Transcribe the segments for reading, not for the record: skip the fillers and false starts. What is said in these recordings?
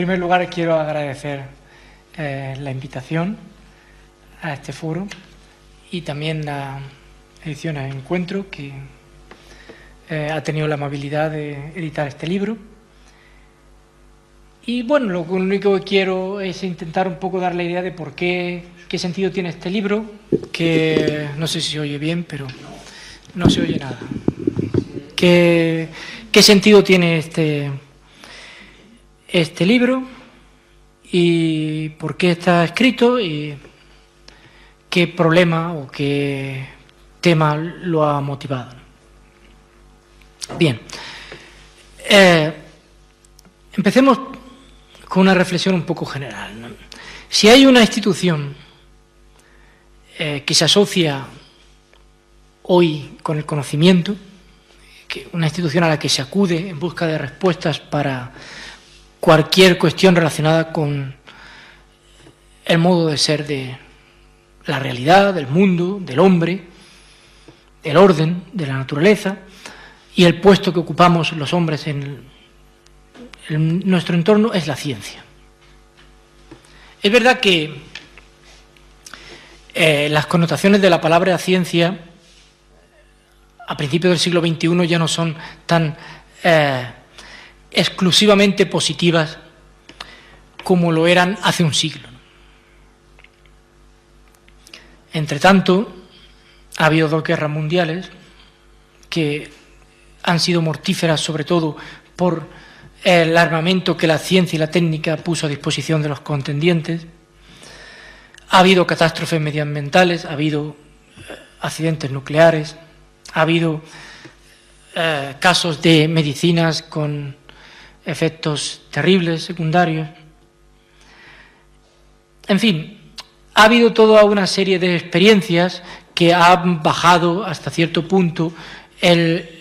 primer lugar, quiero agradecer la invitación a este foro y también la edición a Encuentro, que ha tenido la amabilidad de editar este libro. Y bueno, lo único que quiero es intentar un poco dar la idea de por qué sentido tiene este libro, que no sé si se oye bien, pero no se oye nada. ¿Qué sentido tiene este libro y por qué está escrito y qué problema o qué tema lo ha motivado? Bien, empecemos con una reflexión un poco general, ¿no? Si hay una institución que se asocia hoy con el conocimiento, una institución a la que se acude en busca de respuestas para cualquier cuestión relacionada con el modo de ser de la realidad, del mundo, del hombre, del orden, de la naturaleza y el puesto que ocupamos los hombres en nuestro entorno, es la ciencia. Es verdad que las connotaciones de la palabra ciencia a principios del siglo XXI ya no son tan exclusivamente positivas como lo eran hace un siglo. Entre tanto, ha habido 2 guerras mundiales que han sido mortíferas, sobre todo por el armamento que la ciencia y la técnica puso a disposición de los contendientes. Ha habido catástrofes medioambientales, ha habido accidentes nucleares, ha habido casos de medicinas con efectos terribles, secundarios. En fin, ha habido toda una serie de experiencias que han bajado hasta cierto punto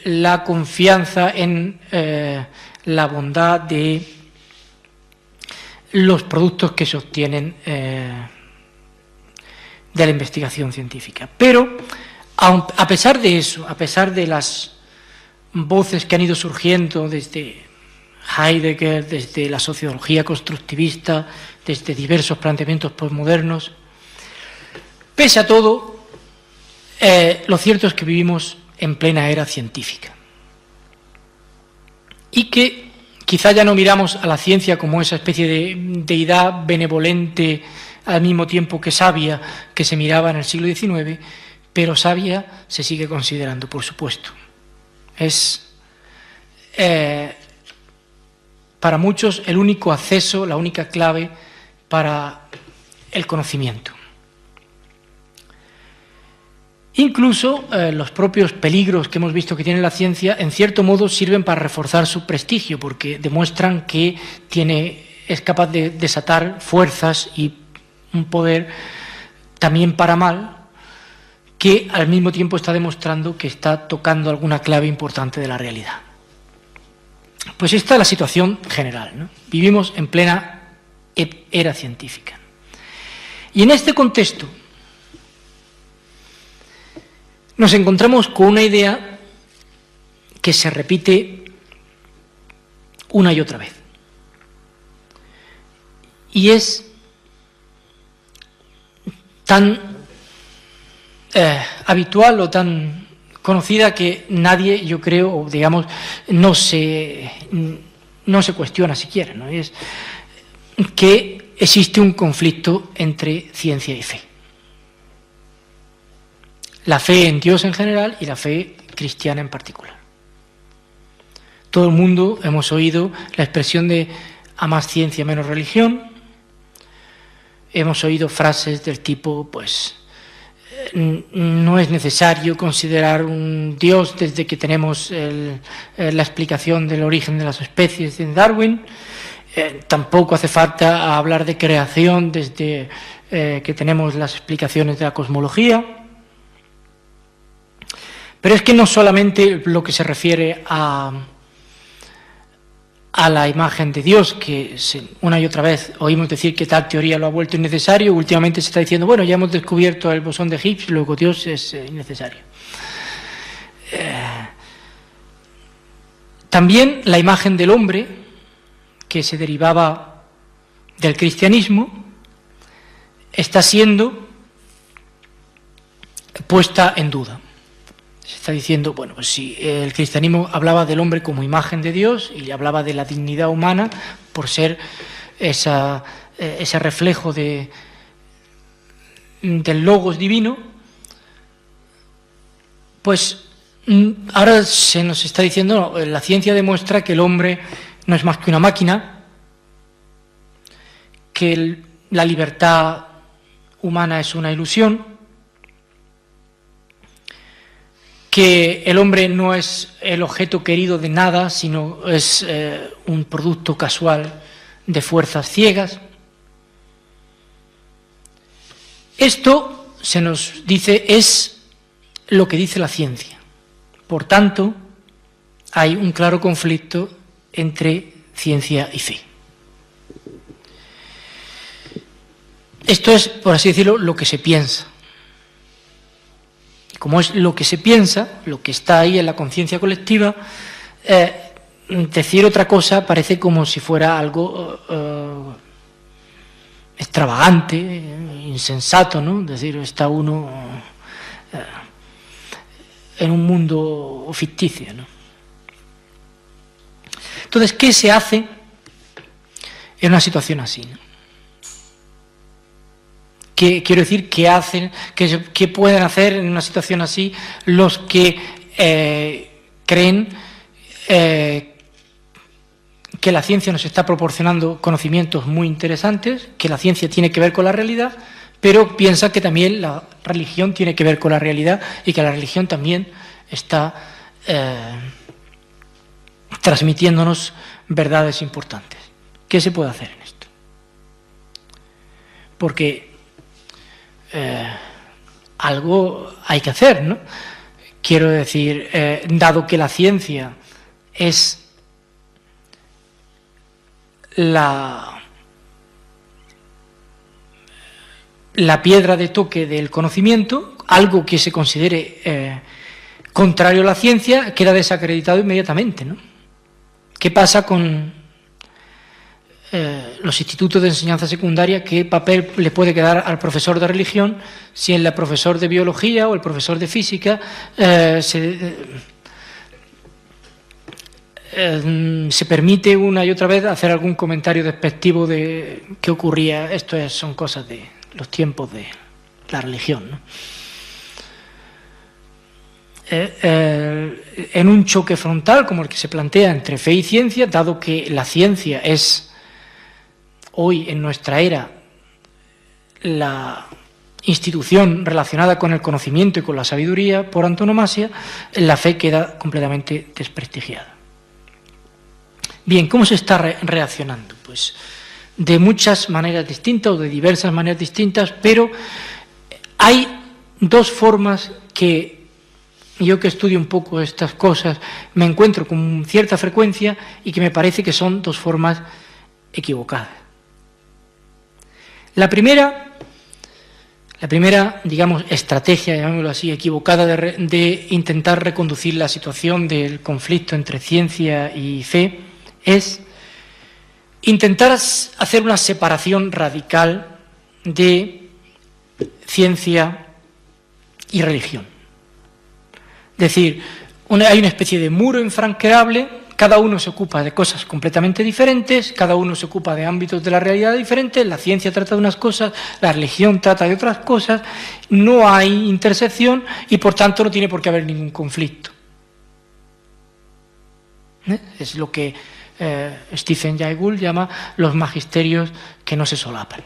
la confianza en la bondad de los productos que se obtienen de la investigación científica. Pero, a pesar de eso, a pesar de las voces que han ido surgiendo desde Heidegger, desde la sociología constructivista, desde diversos planteamientos postmodernos, pese a todo, lo cierto es que vivimos en plena era científica y que quizá ya no miramos a la ciencia como esa especie de deidad benevolente al mismo tiempo que sabia que se miraba en el siglo XIX, pero sabia se sigue considerando, por supuesto. Es para muchos el único acceso, la única clave para el conocimiento. Incluso los propios peligros que hemos visto que tiene la ciencia, en cierto modo, sirven para reforzar su prestigio, porque demuestran que es capaz de desatar fuerzas y un poder también para mal, que al mismo tiempo está demostrando que está tocando alguna clave importante de la realidad. Pues esta es la situación general, ¿no? Vivimos en plena era científica. Y en este contexto nos encontramos con una idea que se repite una y otra vez. Y es tan habitual o tan conocida que nadie, yo creo, o digamos, no se cuestiona siquiera, ¿no? Es que existe un conflicto entre ciencia y fe. La fe en Dios en general y la fe cristiana en particular. Todo el mundo hemos oído la expresión de a más ciencia, menos religión. Hemos oído frases del tipo, pues, no es necesario considerar un Dios desde que tenemos la explicación del origen de las especies en Darwin. Tampoco hace falta hablar de creación desde que tenemos las explicaciones de la cosmología. Pero es que no solamente lo que se refiere a la imagen de Dios, que una y otra vez oímos decir que tal teoría lo ha vuelto innecesario, últimamente se está diciendo, bueno, ya hemos descubierto el bosón de Higgs, luego Dios es innecesario. También la imagen del hombre, que se derivaba del cristianismo está siendo puesta en duda. Se está diciendo, bueno, pues si el cristianismo hablaba del hombre como imagen de Dios y hablaba de la dignidad humana por ser ese reflejo del logos divino, pues ahora se nos está diciendo, no, la ciencia demuestra que el hombre no es más que una máquina, que la libertad humana es una ilusión, que el hombre no es el objeto querido de nada, sino es un producto casual de fuerzas ciegas. Esto, se nos dice, es lo que dice la ciencia. Por tanto, hay un claro conflicto entre ciencia y fe. Esto es, por así decirlo, lo que se piensa. Como es lo que se piensa, lo que está ahí en la conciencia colectiva, decir otra cosa parece como si fuera algo extravagante, insensato, ¿no? Es decir, está uno en un mundo ficticio, ¿no? Entonces, ¿qué se hace en una situación así, ¿no? Quiero decir, ¿qué pueden hacer en una situación así los que creen que la ciencia nos está proporcionando conocimientos muy interesantes, que la ciencia tiene que ver con la realidad, pero piensan que también la religión tiene que ver con la realidad y que la religión también está transmitiéndonos verdades importantes? ¿Qué se puede hacer en esto? Porque algo hay que hacer, ¿no? Quiero decir, dado que la ciencia es la piedra de toque del conocimiento, algo que se considere contrario a la ciencia queda desacreditado inmediatamente, ¿no? ¿Qué pasa con los institutos de enseñanza secundaria? ¿Qué papel le puede quedar al profesor de religión si el profesor de biología o el profesor de física se permite una y otra vez hacer algún comentario despectivo de qué ocurría? Esto son cosas de los tiempos de la religión, ¿no? En un choque frontal como el que se plantea entre fe y ciencia, dado que la ciencia es hoy en nuestra era la institución relacionada con el conocimiento y con la sabiduría por antonomasia, la fe queda completamente desprestigiada. Bien, ¿cómo se está reaccionando? Pues de muchas maneras distintas o de diversas maneras distintas, pero hay dos formas que yo, que estudio un poco estas cosas, me encuentro con cierta frecuencia y que me parece que son dos formas equivocadas. La primera, digamos, estrategia, llamémoslo así, equivocada de intentar reconducir la situación del conflicto entre ciencia y fe es intentar hacer una separación radical de ciencia y religión. Es decir, hay una especie de muro infranqueable. Cada uno se ocupa de cosas completamente diferentes, cada uno se ocupa de ámbitos de la realidad diferentes, la ciencia trata de unas cosas, la religión trata de otras cosas, no hay intersección y por tanto no tiene por qué haber ningún conflicto. Es lo que Stephen Jay Gould llama los magisterios que no se solapan.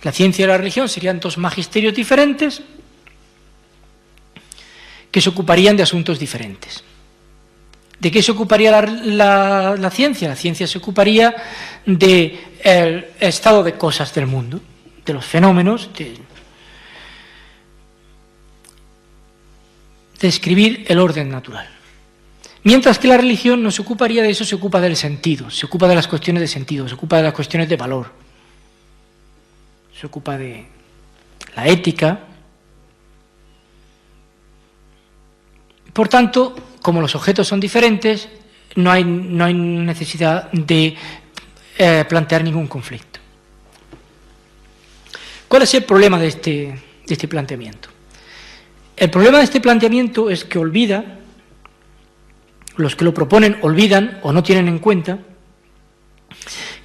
La ciencia y la religión serían dos magisterios diferentes que se ocuparían de asuntos diferentes. ¿De qué se ocuparía la ciencia? La ciencia se ocuparía del estado de cosas del mundo, de los fenómenos, de describir el orden natural. Mientras que la religión no se ocuparía de eso, se ocupa del sentido, se ocupa de las cuestiones de sentido, se ocupa de las cuestiones de valor, se ocupa de la ética. Por tanto, como los objetos son diferentes, no hay necesidad de plantear ningún conflicto. ¿Cuál es el problema de este planteamiento? El problema de este planteamiento es que los que lo proponen olvidan o no tienen en cuenta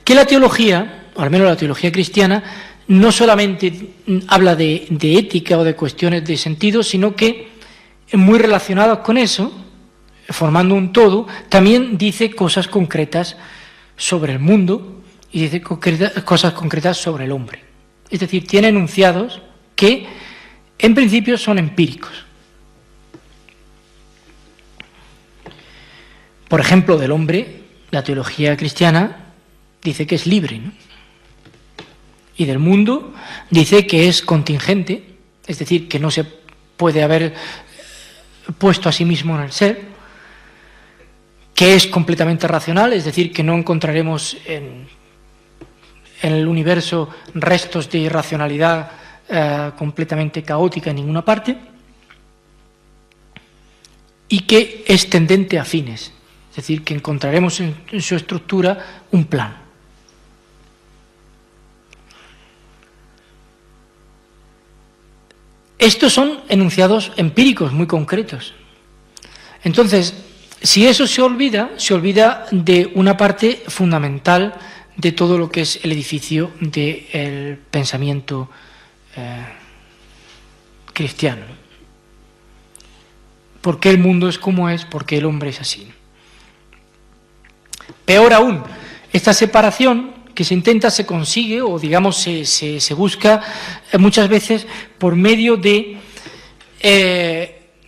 que la teología, o al menos la teología cristiana, no solamente habla de ética o de cuestiones de sentido, sino que muy relacionadas con eso, formando un todo, también dice cosas concretas sobre el mundo y dice cosas concretas sobre el hombre. Es decir, tiene enunciados que en principio son empíricos. Por ejemplo, del hombre, la teología cristiana dice que es libre, ¿no? Y del mundo dice que es contingente, es decir, que no se puede haber puesto a sí mismo en el ser, que es completamente racional, es decir, que no encontraremos en el universo restos de irracionalidad completamente caótica en ninguna parte, y que es tendente a fines, es decir, que encontraremos en su estructura un plan. Estos son enunciados empíricos muy concretos. Entonces, si eso se olvida de una parte fundamental de todo lo que es el edificio del pensamiento cristiano. ¿Por qué el mundo es como es? ¿Por qué el hombre es así? Peor aún, esta separación que se intenta, se consigue, o digamos se busca muchas veces por medio de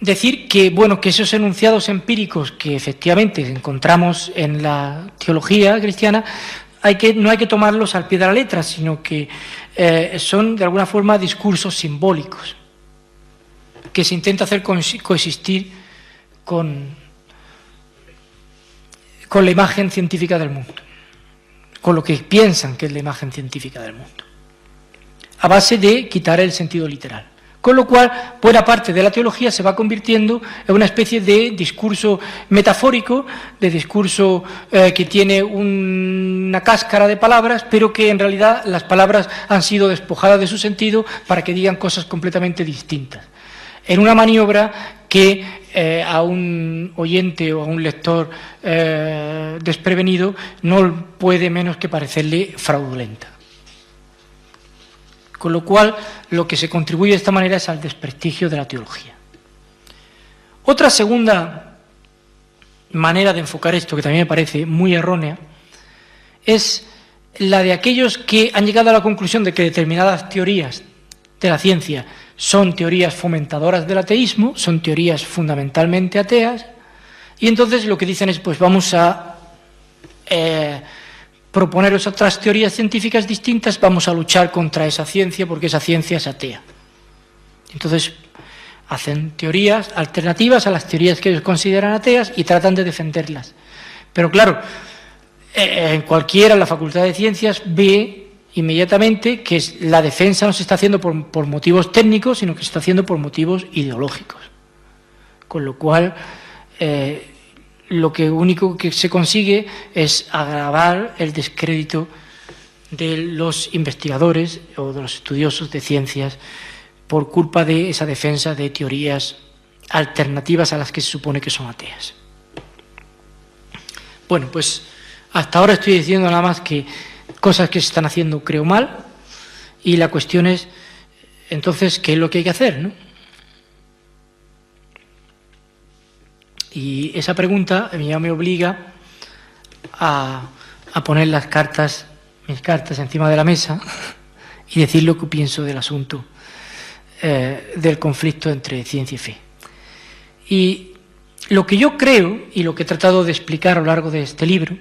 decir que, bueno, que esos enunciados empíricos que efectivamente encontramos en la teología cristiana, no hay que tomarlos al pie de la letra, sino que son de alguna forma discursos simbólicos que se intenta hacer coexistir con la imagen científica del mundo, con lo que piensan que es la imagen científica del mundo, a base de quitar el sentido literal. Con lo cual, buena parte de la teología se va convirtiendo en una especie de discurso metafórico, de discurso que tiene una cáscara de palabras, pero que en realidad las palabras han sido despojadas de su sentido para que digan cosas completamente distintas. En una maniobra que a un oyente o a un lector desprevenido no puede menos que parecerle fraudulenta. Con lo cual, lo que se contribuye de esta manera es al desprestigio de la teología. Otra segunda manera de enfocar esto, que también me parece muy errónea, es la de aquellos que han llegado a la conclusión de que determinadas teorías de la ciencia son teorías fomentadoras del ateísmo, son teorías fundamentalmente ateas, y entonces lo que dicen es, pues vamos a proponeros otras teorías científicas distintas, vamos a luchar contra esa ciencia porque esa ciencia es atea. Entonces hacen teorías alternativas a las teorías que ellos consideran ateas y tratan de defenderlas. Pero claro, en cualquiera, en la Facultad de Ciencias, ve inmediatamente que la defensa no se está haciendo por motivos técnicos, sino que se está haciendo por motivos ideológicos. Con lo cual, lo único que se consigue es agravar el descrédito de los investigadores o de los estudiosos de ciencias por culpa de esa defensa de teorías alternativas a las que se supone que son ateas. Bueno, pues hasta ahora estoy diciendo nada más que cosas que se están haciendo, creo, mal, y la cuestión es, entonces, ¿qué es lo que hay que hacer, no? Y esa pregunta ya me obliga a poner mis cartas encima de la mesa y decir lo que pienso del asunto del conflicto entre ciencia y fe. Y lo que yo creo, y lo que he tratado de explicar a lo largo de este libro,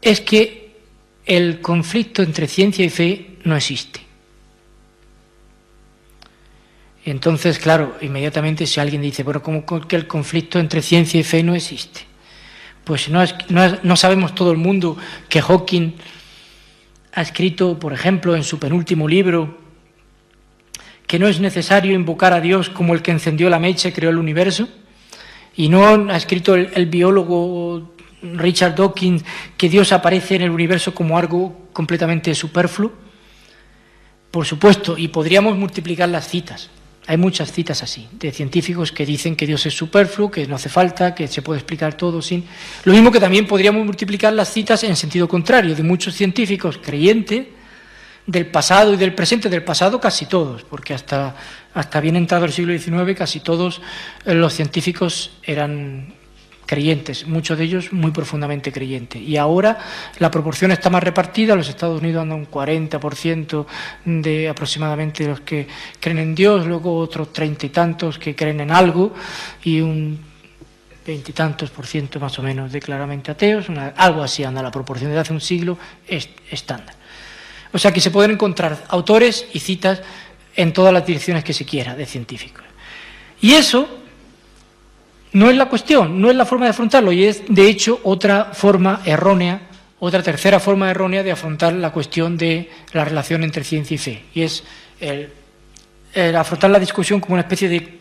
es que el conflicto entre ciencia y fe no existe. Entonces, claro, inmediatamente si alguien dice, bueno, ¿cómo que el conflicto entre ciencia y fe no existe? Pues no sabemos todo el mundo que Hawking ha escrito, por ejemplo, en su penúltimo libro, que no es necesario invocar a Dios como el que encendió la mecha y creó el universo, y no ha escrito el biólogo Richard Dawkins, que Dios aparece en el universo como algo completamente superfluo? Por supuesto, y podríamos multiplicar las citas. Hay muchas citas así, de científicos que dicen que Dios es superfluo, que no hace falta, que se puede explicar todo sin... Lo mismo que también podríamos multiplicar las citas en sentido contrario, de muchos científicos creyentes del pasado y del presente, del pasado casi todos, porque hasta bien entrado el siglo XIX casi todos los científicos eran creyentes, muchos de ellos muy profundamente creyentes. Y ahora la proporción está más repartida, los Estados Unidos andan un 40% de aproximadamente los que creen en Dios, luego otros 30 y tantos que creen en algo, y un 20 y tantos % más o menos de claramente ateos, algo así anda la proporción desde hace un siglo estándar. O sea que se pueden encontrar autores y citas en todas las direcciones que se quiera de científicos. Y eso no es la cuestión, no es la forma de afrontarlo, y es, de hecho, otra forma errónea, otra tercera forma errónea de afrontar la cuestión de la relación entre ciencia y fe, y es el afrontar la discusión como una especie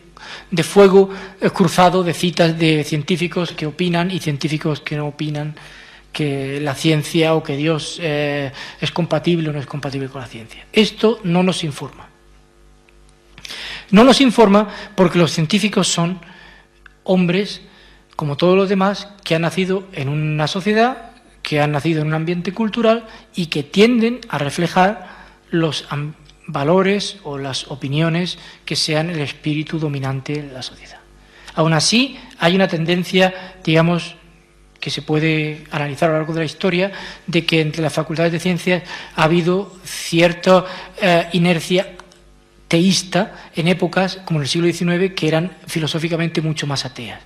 de fuego cruzado de citas de científicos que opinan y científicos que no opinan que la ciencia o que Dios es compatible o no es compatible con la ciencia. Esto no nos informa. No nos informa porque los científicos son hombres, como todos los demás, que han nacido en una sociedad, que han nacido en un ambiente cultural y que tienden a reflejar los valores o las opiniones que sean el espíritu dominante en la sociedad. Aún así, hay una tendencia, digamos, que se puede analizar a lo largo de la historia, de que entre las facultades de ciencias ha habido cierta inercia teísta en épocas, como en el siglo XIX, que eran filosóficamente mucho más ateas.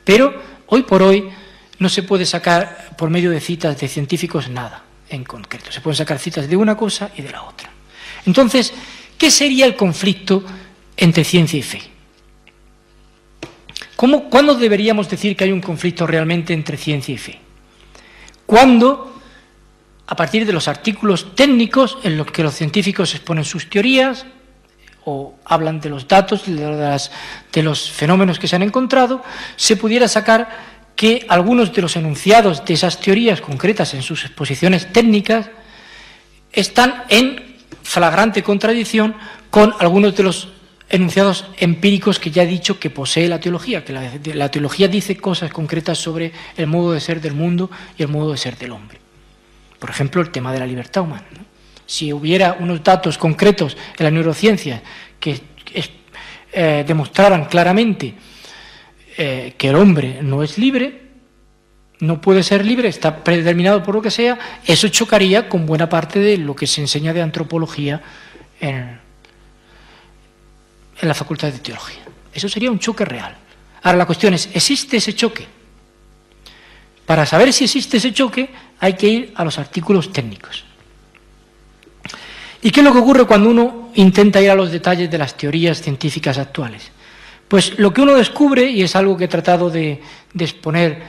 Pero, hoy por hoy, no se puede sacar, por medio de citas de científicos, nada en concreto. Se pueden sacar citas de una cosa y de la otra. Entonces, ¿qué sería el conflicto entre ciencia y fe? ¿Cuándo deberíamos decir que hay un conflicto realmente entre ciencia y fe? Cuando, a partir de los artículos técnicos en los que los científicos exponen sus teorías o hablan de los datos, de los fenómenos que se han encontrado, se pudiera sacar que algunos de los enunciados de esas teorías concretas en sus exposiciones técnicas están en flagrante contradicción con algunos de los enunciados empíricos que ya he dicho que posee la teología, que la teología dice cosas concretas sobre el modo de ser del mundo y el modo de ser del hombre. Por ejemplo, el tema de la libertad humana, ¿no? Si hubiera unos datos concretos en la neurociencia que demostraran claramente que el hombre no es libre, no puede ser libre, está predeterminado por lo que sea, eso chocaría con buena parte de lo que se enseña de antropología en la Facultad de Teología. Eso sería un choque real. Ahora la cuestión es, ¿existe ese choque? Para saber si existe ese choque hay que ir a los artículos técnicos. ¿Y qué es lo que ocurre cuando uno intenta ir a los detalles de las teorías científicas actuales? Pues lo que uno descubre, y es algo que he tratado de exponer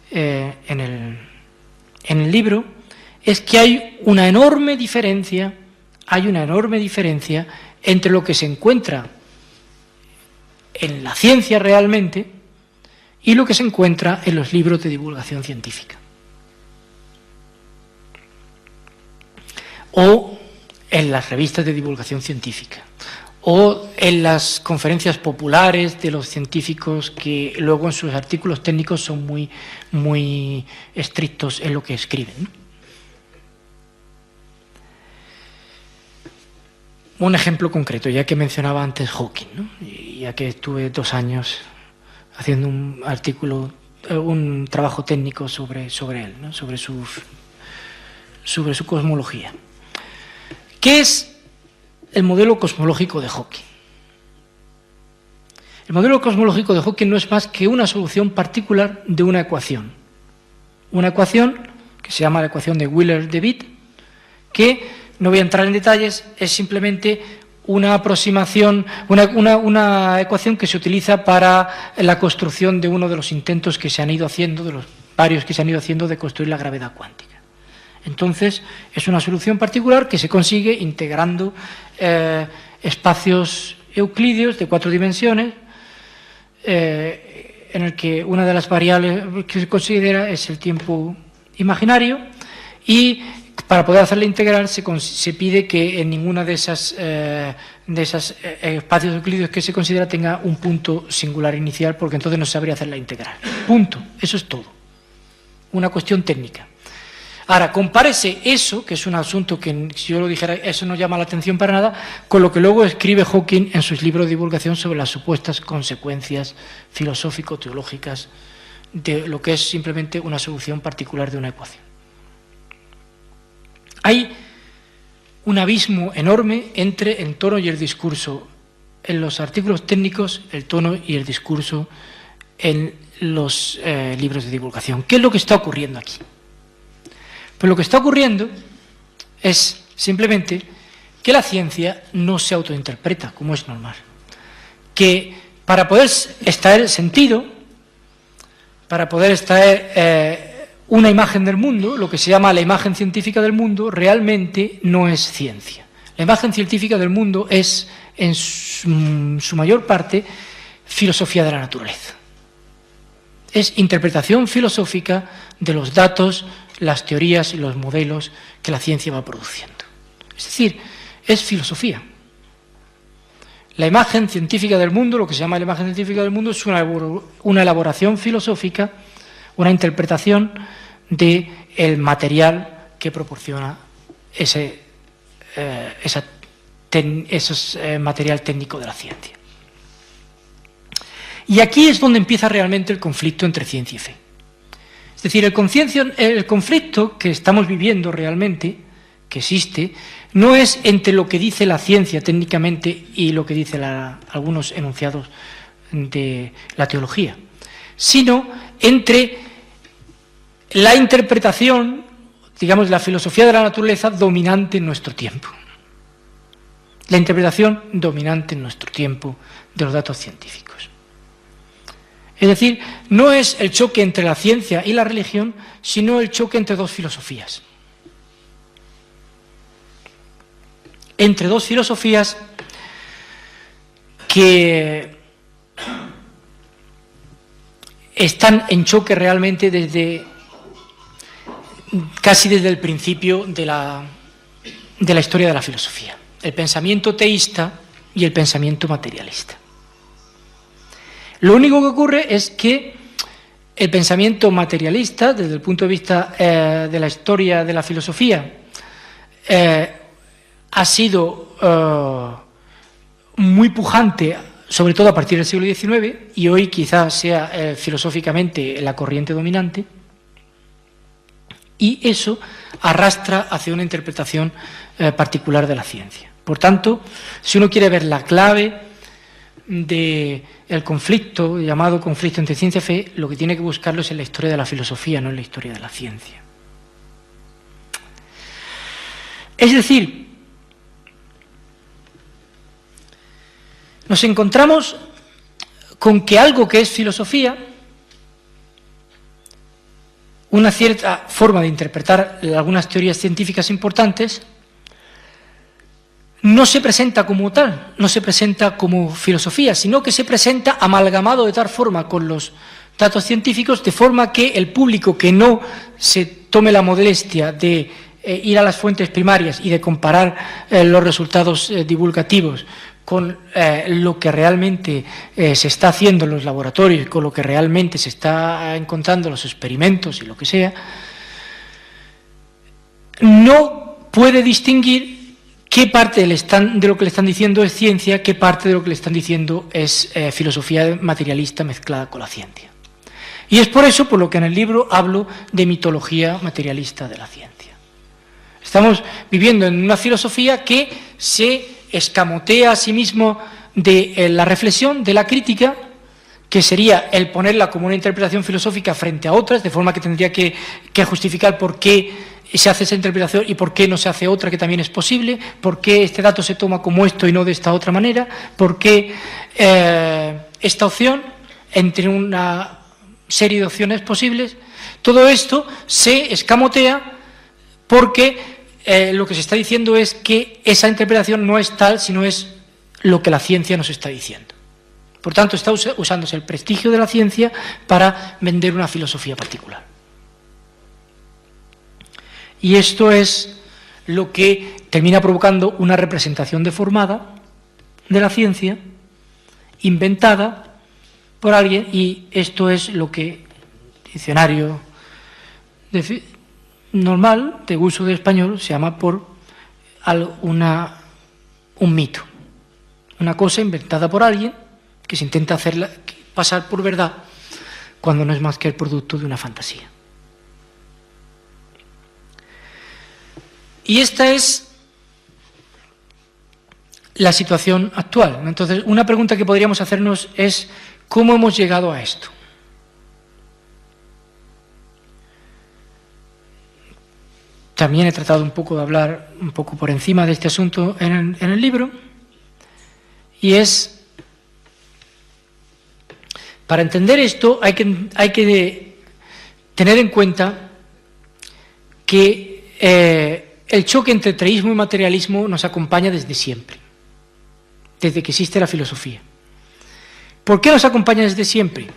en el libro, es que hay una enorme diferencia entre lo que se encuentra en la ciencia realmente y lo que se encuentra en los libros de divulgación científica. O en las revistas de divulgación científica, o en las conferencias populares de los científicos que luego en sus artículos técnicos son muy, muy estrictos en lo que escriben, ¿no? Un ejemplo concreto, ya que mencionaba antes Hawking, ¿no? Y ya que estuve 2 años haciendo un trabajo técnico sobre él, ¿no? sobre su cosmología. ¿Qué es el modelo cosmológico de Hawking? El modelo cosmológico de Hawking no es más que una solución particular de una ecuación. Una ecuación que se llama la ecuación de Wheeler-de Witt, que, no voy a entrar en detalles, es simplemente una aproximación, una ecuación que se utiliza para la construcción de uno de los intentos que se han ido haciendo, de los varios que se han ido haciendo de construir la gravedad cuántica. Entonces, es una solución particular que se consigue integrando espacios euclídeos de 4 dimensiones en el que una de las variables que se considera es el tiempo imaginario, y para poder hacer la integral se pide que en ninguna de esas espacios euclídeos que se considera tenga un punto singular inicial, porque entonces no se sabría hacer la integral. Punto. Eso es todo. Una cuestión técnica. Ahora, compárese eso, que es un asunto que, si yo lo dijera, eso no llama la atención para nada, con lo que luego escribe Hawking en sus libros de divulgación sobre las supuestas consecuencias filosófico-teológicas de lo que es simplemente una solución particular de una ecuación. Hay un abismo enorme entre el tono y el discurso en los artículos técnicos, el tono y el discurso en los libros de divulgación. ¿Qué es lo que está ocurriendo aquí? Pues lo que está ocurriendo es simplemente que la ciencia no se autointerpreta, como es normal. Que para poder extraer sentido, para poder extraer una imagen del mundo, lo que se llama la imagen científica del mundo, realmente no es ciencia. La imagen científica del mundo es, en su mayor parte, filosofía de la naturaleza. Es interpretación filosófica de los datos, las teorías y los modelos que la ciencia va produciendo. Es decir, es filosofía. La imagen científica del mundo, lo que se llama la imagen científica del mundo, es una elaboración filosófica, una interpretación del material que proporciona ese material técnico de la ciencia. Y aquí es donde empieza realmente el conflicto entre ciencia y fe. Es decir, el conflicto que estamos viviendo realmente, que existe, no es entre lo que dice la ciencia técnicamente y lo que dicen algunos enunciados de la teología, sino entre la interpretación, digamos, la filosofía de la naturaleza dominante en nuestro tiempo. La interpretación dominante en nuestro tiempo de los datos científicos. Es decir, no es el choque entre la ciencia y la religión, sino el choque entre dos filosofías. Entre dos filosofías que están en choque realmente casi desde el principio de la historia de la filosofía. El pensamiento teísta y el pensamiento materialista. Lo único que ocurre es que el pensamiento materialista, desde el punto de vista de la historia de la filosofía, ha sido muy pujante, sobre todo a partir del siglo XIX, y hoy quizás sea filosóficamente la corriente dominante, y eso arrastra hacia una interpretación particular de la ciencia. Por tanto, si uno quiere ver la clave del conflicto, llamado conflicto entre ciencia y fe, lo que tiene que buscarlo es en la historia de la filosofía, no en la historia de la ciencia. Es decir, nos encontramos con que algo que es filosofía, una cierta forma de interpretar algunas teorías científicas importantes, no se presenta como tal, no se presenta como filosofía, sino que se presenta amalgamado de tal forma con los datos científicos, de forma que el público que no se tome la molestia de ir a las fuentes primarias y de comparar los resultados divulgativos con lo que realmente se está haciendo en los laboratorios, con lo que realmente se está encontrando en los experimentos y lo que sea, no puede distinguir qué parte de lo que le están diciendo es ciencia, qué parte de lo que le están diciendo es filosofía materialista mezclada con la ciencia. Y es por eso por lo que en el libro hablo de mitología materialista de la ciencia. Estamos viviendo en una filosofía que se escamotea a sí mismo de la reflexión, de la crítica, que sería el ponerla como una interpretación filosófica frente a otras, de forma que tendría que justificar por qué se hace esa interpretación y por qué no se hace otra que también es posible, por qué este dato se toma como esto y no de esta otra manera, por qué esta opción entre una serie de opciones posibles. Todo esto se escamotea porque lo que se está diciendo es que esa interpretación no es tal, sino es lo que la ciencia nos está diciendo. Por tanto, está usándose el prestigio de la ciencia para vender una filosofía particular. Y esto es lo que termina provocando una representación deformada de la ciencia, inventada por alguien, y esto es lo que el diccionario normal de uso de español se llama por un mito, una cosa inventada por alguien que se intenta hacerla pasar por verdad cuando no es más que el producto de una fantasía. Y esta es la situación actual. Entonces, una pregunta que podríamos hacernos es ¿cómo hemos llegado a esto? También he tratado un poco de hablar un poco por encima de este asunto en el libro, y es, para entender esto hay que tener en cuenta que el choque entre teísmo y materialismo nos acompaña desde siempre, desde que existe la filosofía. ¿Por qué nos acompaña desde siempre?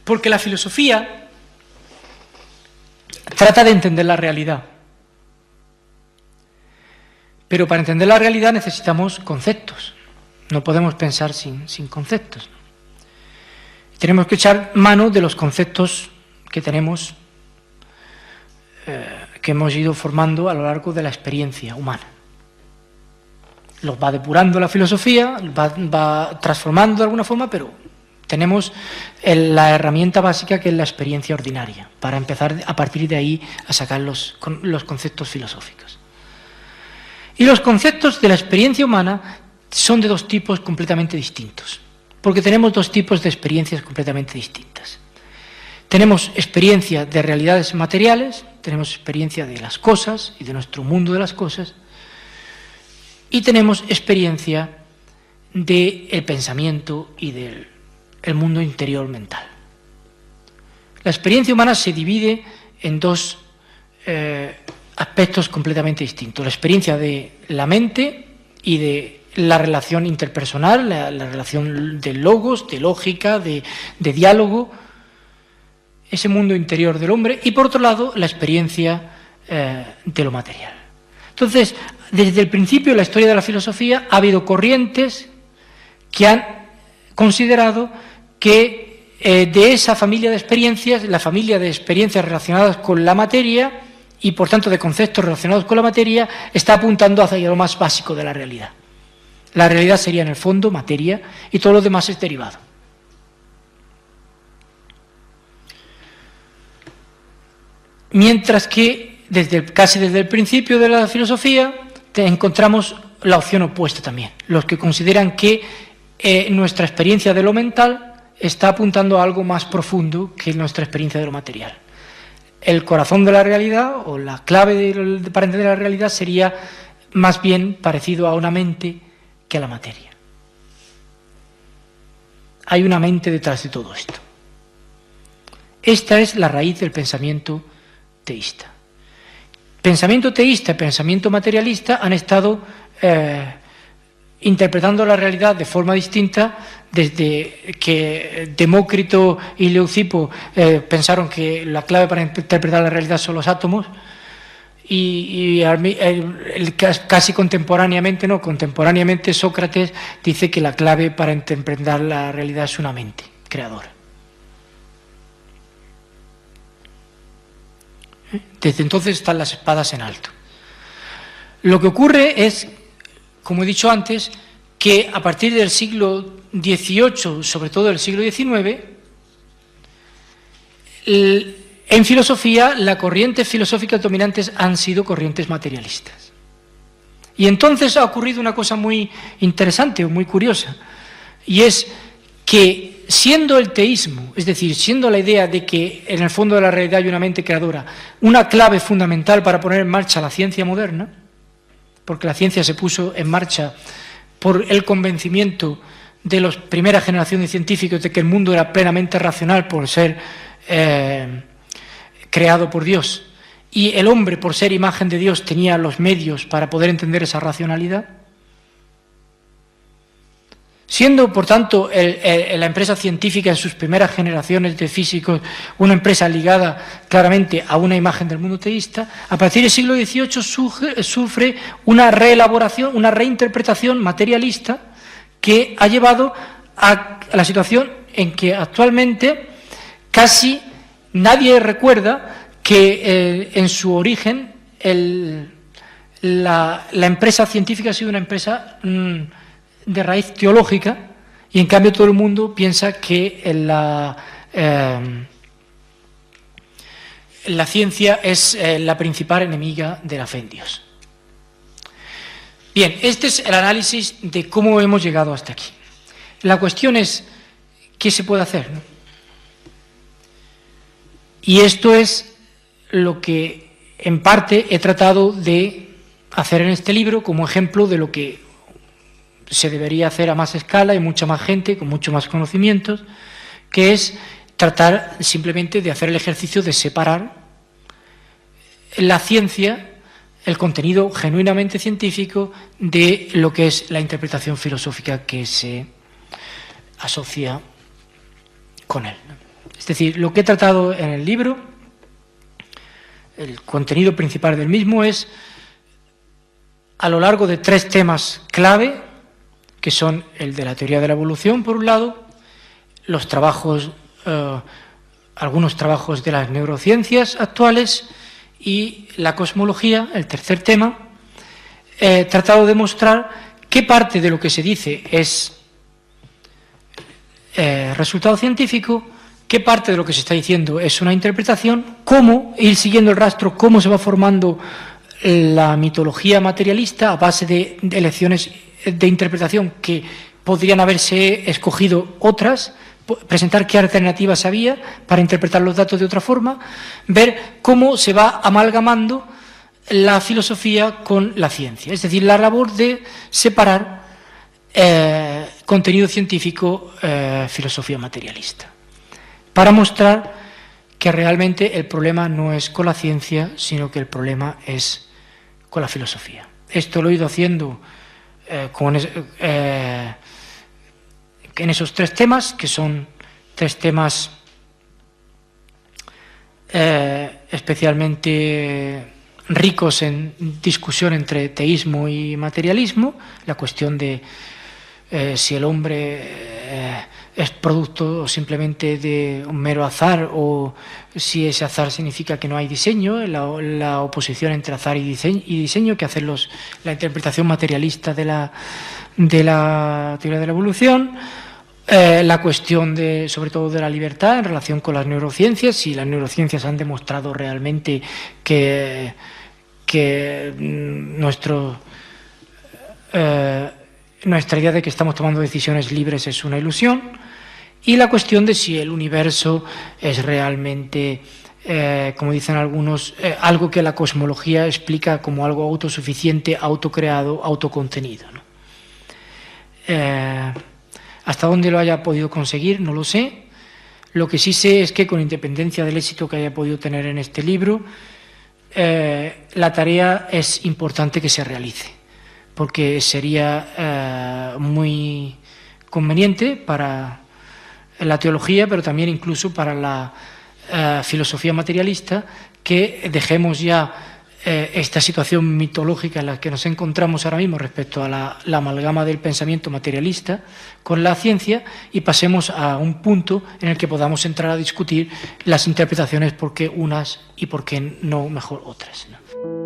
Porque la filosofía trata de entender la realidad. Pero para entender la realidad necesitamos conceptos. No podemos pensar sin conceptos. Tenemos que echar mano de los conceptos que tenemos, que hemos ido formando a lo largo de la experiencia humana. Los va depurando la filosofía, va transformando de alguna forma, pero tenemos la herramienta básica que es la experiencia ordinaria, para empezar a partir de ahí a sacar los conceptos filosóficos. Y los conceptos de la experiencia humana son de dos tipos completamente distintos, porque tenemos dos tipos de experiencias completamente distintas. Tenemos experiencia de realidades materiales, tenemos experiencia de las cosas y de nuestro mundo de las cosas, y tenemos experiencia del pensamiento y del mundo interior mental. La experiencia humana se divide en dos aspectos completamente distintos. La experiencia de la mente y de la relación interpersonal, la relación de logos, de lógica, de diálogo, ese mundo interior del hombre, y por otro lado la experiencia de lo material. Entonces, desde el principio de la historia de la filosofía ha habido corrientes que han considerado que de esa familia de experiencias, la familia de experiencias relacionadas con la materia y por tanto de conceptos relacionados con la materia, está apuntando hacia lo más básico de la realidad. La realidad sería en el fondo materia y todo lo demás es derivado. Mientras que casi desde el principio de la filosofía encontramos la opción opuesta también, los que consideran que nuestra experiencia de lo mental está apuntando a algo más profundo que nuestra experiencia de lo material. El corazón de la realidad, o la clave para entender la realidad, sería más bien parecido a una mente que a la materia. Hay una mente detrás de todo esto. Esta es la raíz del pensamiento teísta. Pensamiento teísta y pensamiento materialista han estado interpretando la realidad de forma distinta desde que Demócrito y Leucipo pensaron que la clave para interpretar la realidad son los átomos, y casi contemporáneamente Sócrates dice que la clave para interpretar la realidad es una mente creadora. Desde entonces están las espadas en alto. Lo que ocurre es, como he dicho antes, que a partir del siglo XVIII, sobre todo del siglo XIX, en filosofía, las corrientes filosóficas dominantes han sido corrientes materialistas. Y entonces ha ocurrido una cosa muy interesante o muy curiosa, y es que siendo el teísmo, es decir, siendo la idea de que en el fondo de la realidad hay una mente creadora, una clave fundamental para poner en marcha la ciencia moderna, porque la ciencia se puso en marcha por el convencimiento de la primera generación de científicos de que el mundo era plenamente racional por ser creado por Dios, y el hombre, por ser imagen de Dios, tenía los medios para poder entender esa racionalidad. Siendo, por tanto, la empresa científica en sus primeras generaciones de físicos una empresa ligada claramente a una imagen del mundo teísta, a partir del siglo XVIII sufre una reelaboración, una reinterpretación materialista que ha llevado a la situación en que actualmente casi nadie recuerda que en su origen la empresa científica ha sido una empresa de raíz teológica, y en cambio todo el mundo piensa que la ciencia es la principal enemiga de la fe en Dios. Bien, este es el análisis de cómo hemos llegado hasta aquí. La cuestión es, ¿qué se puede hacer?, ¿no? Y esto es lo que en parte he tratado de hacer en este libro como ejemplo de lo que se debería hacer a más escala y mucha más gente, con mucho más conocimientos, que es tratar simplemente de hacer el ejercicio de separar la ciencia, el contenido genuinamente científico, de lo que es la interpretación filosófica que se asocia con él. Es decir, lo que he tratado en el libro, el contenido principal del mismo es, a lo largo de 3 temas clave, que son el de la teoría de la evolución, por un lado, los trabajos, algunos trabajos de las neurociencias actuales y la cosmología, el tercer tema. He tratado de mostrar qué parte de lo que se dice es resultado científico, qué parte de lo que se está diciendo es una interpretación, cómo ir siguiendo el rastro, cómo se va formando la mitología materialista a base de elecciones de interpretación que podrían haberse escogido otras, presentar qué alternativas había para interpretar los datos de otra forma, ver cómo se va amalgamando la filosofía con la ciencia, es decir, la labor de separar contenido científico, filosofía materialista, para mostrar que realmente el problema no es con la ciencia, sino que el problema es con la filosofía. Esto lo he ido haciendo en esos 3 temas, que son 3 temas especialmente ricos en discusión entre teísmo y materialismo, la cuestión de si el hombre es producto simplemente de un mero azar, o si ese azar significa que no hay diseño, la oposición entre azar y diseño que hacen la interpretación materialista de la teoría de la evolución, la cuestión sobre todo de la libertad en relación con las neurociencias, si las neurociencias han demostrado realmente que nuestra idea de que estamos tomando decisiones libres es una ilusión, y la cuestión de si el universo es realmente, como dicen algunos, algo que la cosmología explica como algo autosuficiente, autocreado, autocontenido, ¿no? Hasta dónde lo haya podido conseguir no lo sé. Lo que sí sé es que, con independencia del éxito que haya podido tener en este libro, la tarea es importante que se realice, porque sería muy conveniente para la teología, pero también incluso para la filosofía materialista, que dejemos ya esta situación mitológica en la que nos encontramos ahora mismo respecto a la amalgama del pensamiento materialista con la ciencia, y pasemos a un punto en el que podamos entrar a discutir las interpretaciones, por qué unas y por qué no mejor otras, ¿no?